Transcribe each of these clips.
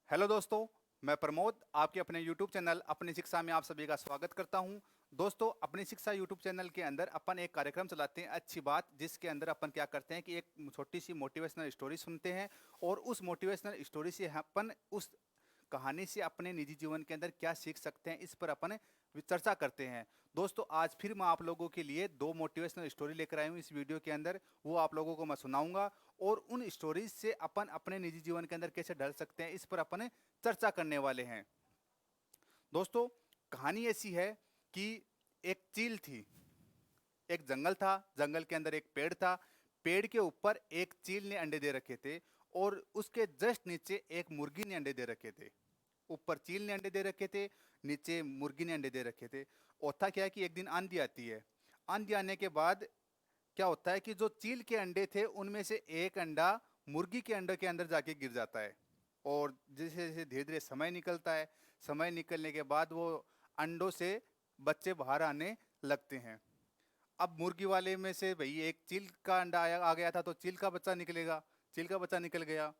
Hello दोस्तों, मैं प्रमोद आपके अपने YouTube चैनल अपनी शिक्षा में आप सभी का स्वागत करता हूं। दोस्तों, अपनी शिक्षा YouTube चैनल के अंदर अपन एक कार्यक्रम चलाते हैं अच्छी बात, जिसके अंदर अपन क्या करते हैं कि एक छोटी सी मोटिवेशनल स्टोरी सुनते हैं और उस मोटिवेशनल स्टोरी से अपन उस कहानी से अपने निजी जीवन के अंदर क्या सीख सकते हैं, इस पर अपन चर्चा करते हैं। दोस्तों, आज फिर मैं आप लोगों के लिए दो मोटिवेशनल स्टोरी लेकर आया हूँ इस वीडियो के अंदर। वो आप लोगों को मैं सुनाऊंगा और उन स्टोरीज से अपन अपने निजी जीवन के अंदर कैसे ढल सकते हैं, इस पर अपन चर्चा करने वाले हैं। दोस्तों, कहानी ऐसी है कि एक चील थी। एक जंगल था, जंगल के अंदर एक पेड़ था। पेड़ के ऊपर एक चील ने अंडे दे रखे थे और उसके जस्ट नीचे एक मुर्गी ने अंडे दे रखे थे। ऊपर चील ने अंडे दे रखे थे, नीचे मुर्गी ने अंडे दे रखे थे। होता क्या है कि एक दिन आंधी आती है। आंधी आने के बाद क्या होता है कि जो चील के अंडे थे उनमें से एक अंडा मुर्गी के अंडे के अंदर जाके गिर जाता है। और जैसे जैसे धीरे धीरे समय निकलता है, समय निकलने के बाद वो अंडों से बच्चे बाहर आने लगते हैं। अब मुर्गी वाले में से भाई एक चील का अंडा आ गया था, तो चील का बच्चा निकलेगा। चील का बच्चा निकल गया,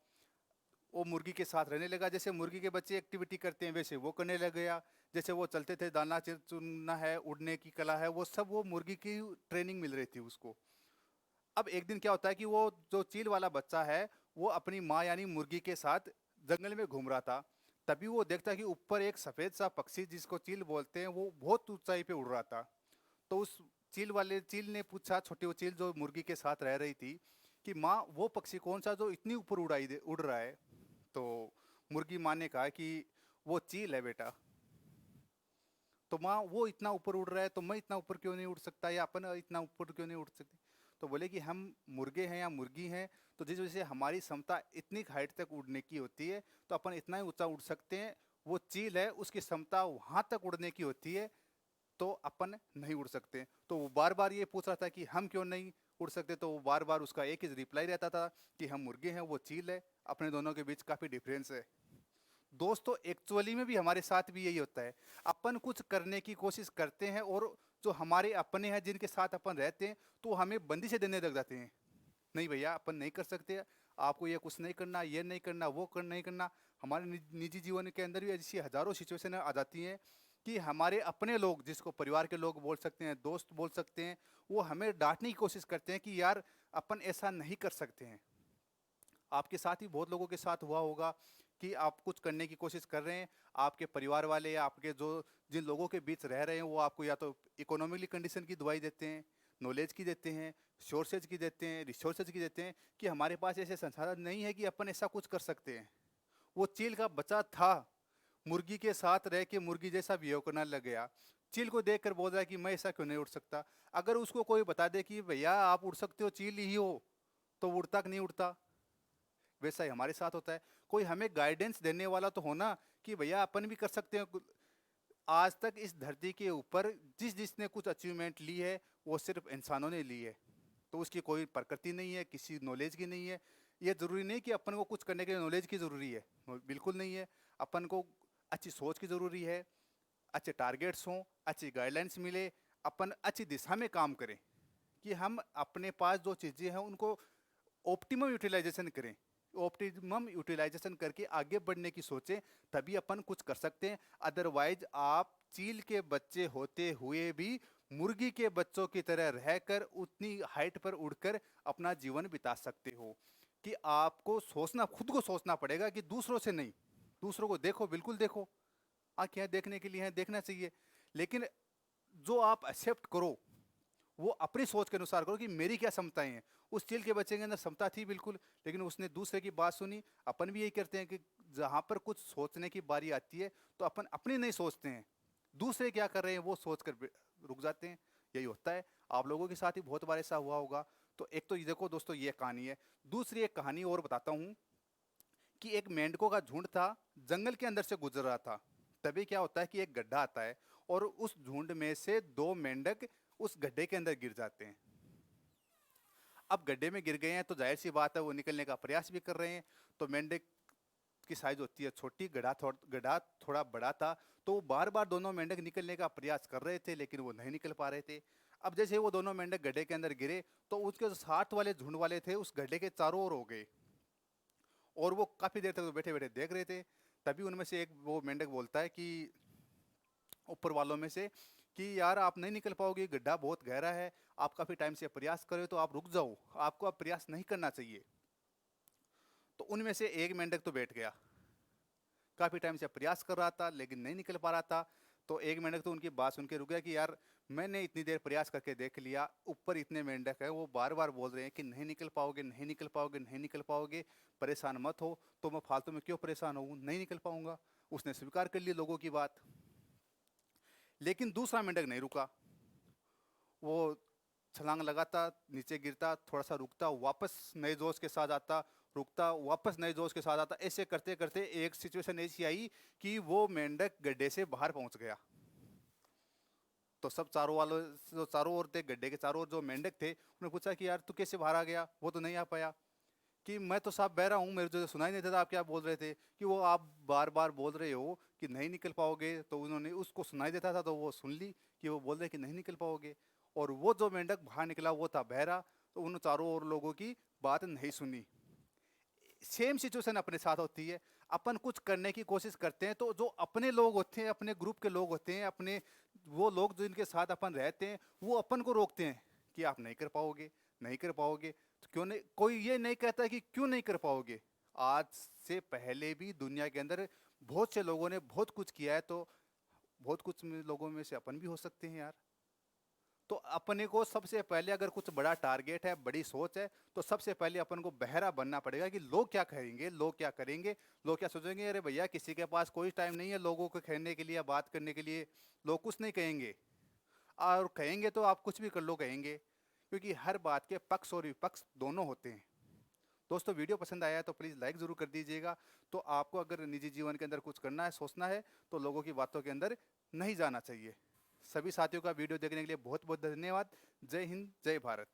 वो मुर्गी के साथ रहने लगा। जैसे मुर्गी के बच्चे एक्टिविटी करते हैं वैसे वो करने लग गया। जैसे वो चलते थे, दाना चुनना है, उड़ने की कला है, वो सब वो मुर्गी की ट्रेनिंग मिल रही थी उसको। अब एक दिन क्या होता है कि वो जो चील वाला बच्चा है वो अपनी माँ यानी मुर्गी के साथ जंगल में घूम रहा था। तभी वो देखता है कि ऊपर एक सफेद सा पक्षी जिसको चील बोलते हैं वो बहुत ऊंचाई पे उड़ रहा था। तो उस चील ने पूछा, छोटी वो चील जो मुर्गी के साथ रह रही थी, कि माँ वो पक्षी कौन सा जो इतनी ऊपर उड़ रहा है। तो मुर्गी माँ ने कहा कि वो चील है बेटा। तो माँ वो इतना ऊपर उड़ रहा है तो मैं इतना ऊपर क्यों नहीं उड़ सकता, या अपन इतना ऊपर क्यों नहीं उड़ सकते। तो बोले कि हम मुर्गे हैं या मुर्गी हैं, तो जिस वजह से हमारी क्षमता इतनी हाइट तक उड़ने की होती है तो अपन इतना ही ऊंचा उड़ सकते हैं। वो चील है, उसकी क्षमता वहां तक उड़ने की होती है, तो अपन नहीं उड़ सकते। तो वो बार बार ये पूछ रहा था कि हम क्यों नहीं उड़ सकते। तो वो बार बार उसका एक ही रिप्लाई रहता था कि हम मुर्गे हैं, वो चील है, अपने दोनों के बीच काफी डिफरेंस है। दोस्तों, एक्चुअली में भी हमारे साथ भी यही होता है। अपन कुछ करने की कोशिश करते हैं और जो हमारे अपने हैं जिनके साथ अपन रहते हैं तो हमें बंदी से देने लग जाते हैं। नहीं भैया, अपन नहीं कर सकते, आपको ये कुछ नहीं करना, ये नहीं करना, वो कर नहीं करना। हमारे निजी जीवन के अंदर भी ऐसी हजारों सिचुएशन आ जाती हैं कि हमारे अपने लोग, जिसको परिवार के लोग बोल सकते हैं, दोस्त बोल सकते हैं, वो हमें डांटने की कोशिश करते हैं कि यार अपन ऐसा नहीं कर सकते हैं। आपके साथ ही बहुत लोगों के साथ हुआ होगा कि आप कुछ करने की कोशिश कर रहे हैं, आपके परिवार वाले या आपके जो जिन लोगों के बीच रह रहे हैं वो आपको या तो इकोनॉमिकली कंडीशन की दुआई देते हैं, नॉलेज की देते हैं, सोर्सेज की देते हैं, रिसोर्सेज की देते हैं कि हमारे पास ऐसे संसाधन नहीं है कि अपन ऐसा कुछ कर सकते हैं। वो चील का बच्चा था, मुर्गी के साथ रह के मुर्गी जैसा बिहेव करने लग गया। चील को देखकर बोल रहा है कि मैं ऐसा क्यों नहीं उड़ सकता। अगर उसको कोई बता दे कि भैया आप उड़ सकते हो, चील ही हो, तो वो उड़ता कि नहीं उड़ता। वैसा ही हमारे साथ होता है। कोई हमें गाइडेंस देने वाला तो होना कि भैया अपन भी कर सकते हैं। आज तक इस धरती के ऊपर जिस जिसने कुछ अचीवमेंट ली है वो सिर्फ इंसानों ने ली है। तो उसकी कोई प्रकृति नहीं है, किसी नॉलेज की नहीं है। ये जरूरी नहीं कि अपन को कुछ करने के लिए नॉलेज की जरूरी है, बिल्कुल नहीं है। अपन को अच्छी सोच की जरूरी है, अच्छे टारगेट्स हों, अच्छी गाइडलाइंस मिले, अपन अच्छी दिशा में काम करें कि हम अपने पास जो चीज़ें हैं उनको ऑप्टिमम यूटिलाइजेशन करें। ऑप्टिमम यूटिलाइजेशन करके आगे बढ़ने की सोचें, तभी अपन कुछ कर सकते हैं। अदरवाइज आप चील के बच्चे होते हुए भी मुर्गी के बच्चों की तरह रहकर उतनी हाइट पर उड़कर अपना जीवन बिता सकते हो। कि आपको सोचना, खुद को सोचना पड़ेगा कि दूसरों से नहीं। दूसरों को देखो, बिल्कुल देखो, आंखें देखने के लिए हैं, देखना चाहिए। लेकिन जो आप एक्सेप्ट करो वो अपनी सोच के अनुसार करो कि मेरी क्या क्षमताएं हैं। उस चील के बच्चे के अंदर क्षमता थी बिल्कुल, लेकिन उसने दूसरे की बात सुनी। अपन भी यही करते हैं कि जहां पर कुछ सोचने की बारी आती है तो अपन अपनी नहीं सोचते हैं, दूसरे क्या कर रहे हैं वो सोच कर रुक जाते हैं। यही होता है, आप लोगों के साथ ही बहुत बार ऐसा हुआ होगा। तो एक तो ये देखो दोस्तों, ये कहानी है। दूसरी एक कहानी और बताता हूँ कि एक मेंढकों का झुंड था, जंगल के अंदर से गुजर रहा था। तभी क्या होता है कि एक गड्ढा आता है और उस झुंड में से दो मेंढक उस गड्ढे के अंदर गिर जाते हैं। अब गड्ढे में गिर गए हैं तो जाहिर सी बात है वो निकलने का प्रयास भी कर रहे हैं। तो मेंढक की साइज होती है छोटी, गड्ढा थोड़ा बड़ा था। तो वो बार बार दोनों मेंढक निकलने का प्रयास कर रहे थे लेकिन वो नहीं निकल पा रहे थे। अब जैसे वो दोनों मेंढक गड्ढे के अंदर गिरे तो उसके जो साथ वाले झुंड वाले थे उस गड्ढे के चारों ओर हो गए और वो काफी देर तक बैठे बैठे देख रहे थे। तभी उनमें से एक वो मेंढक बोलता है कि ऊपर वालों में से कि यार आप नहीं निकल पाओगे, गड्ढा बहुत गहरा है, आप काफ़ी टाइम से प्रयास कर रहे हो तो आप रुक जाओ, आपको अब प्रयास नहीं करना चाहिए। तो उनमें से एक मेंढक तो बैठ गया, काफ़ी टाइम से प्रयास कर रहा था लेकिन नहीं निकल पा रहा था। तो एक मेंढक तो उनकी बात सुन के रुक गया कि यार मैंने इतनी देर प्रयास करके देख लिया, ऊपर इतने मेंढक है, वो बार बार बोल रहे हैं कि नहीं निकल पाओगे, नहीं निकल पाओगे, नहीं निकल पाओगे, परेशान मत हो, तो मैं फालतू में क्यों परेशान हूँ, नहीं निकल पाऊंगा। उसने स्वीकार कर ली लोगों की बात। लेकिन दूसरा मेंढक नहीं रुका, वो छलांग लगाता, नीचे गिरता, थोड़ा सा रुकता, वापस नए जोश के साथ आता, रुकता, वापस नए जोश के साथ आता। ऐसे करते करते एक सिचुएशन ऐसी आई कि वो मेंढक गड्ढे से बाहर पहुंच गया। तो सब चारों वालों, जो चारों ओर थे, गड्ढे के चारों ओर जो मेंढक थे, उन्होंने पूछा कि यार तू कैसे बाहर आ गया, वो तो नहीं आ पाया। कि मैं तो साफ बह रहा हूँ, मेरे जो सुनाई नहीं देता आप क्या बोल रहे थे, कि वो आप बार बार बोल रहे हो कि नहीं निकल पाओगे, तो उन्होंने उसको सुनाई देता था तो वो सुन ली कि वो बोल रहे कि नहीं निकल पाओगे। और वो जो मेंढक बाहर निकला वो था बहरा, तो उन चारों ओर लोगों की बात नहीं सुनी। सेम सिचुएशन अपने साथ होती है। अपन कुछ करने की कोशिश करते हैं तो जो अपने लोग होते हैं, अपने ग्रुप के लोग होते हैं, अपने वो लोग जो इनके साथ अपन रहते हैं, वो अपन को रोकते हैं कि आप नहीं कर पाओगे, नहीं कर पाओगे। तो क्यों नहीं, कोई ये नहीं कहता कि क्यों नहीं कर पाओगे। आज से पहले भी दुनिया के अंदर बहुत से लोगों ने बहुत कुछ किया है, तो बहुत कुछ लोगों में से अपन भी हो सकते हैं यार। तो अपने को सबसे पहले अगर कुछ बड़ा टारगेट है, बड़ी सोच है, तो सबसे पहले अपन को बहरा बनना पड़ेगा कि लोग क्या कहेंगे, लोग क्या करेंगे, लोग क्या सोचेंगे। अरे भैया किसी के पास कोई टाइम नहीं है लोगों को कहने के लिए, बात करने के लिए, लोग कुछ नहीं कहेंगे। और कहेंगे तो आप कुछ भी कर लो कहेंगे, क्योंकि हर बात के पक्ष और विपक्ष दोनों होते हैं। दोस्तों वीडियो पसंद आया है तो प्लीज़ लाइक ज़रूर कर दीजिएगा। तो आपको अगर निजी जीवन के अंदर कुछ करना है, सोचना है, तो लोगों की बातों के अंदर नहीं जाना चाहिए। सभी साथियों का वीडियो देखने के लिए बहुत बहुत धन्यवाद। जय हिंद, जय भारत।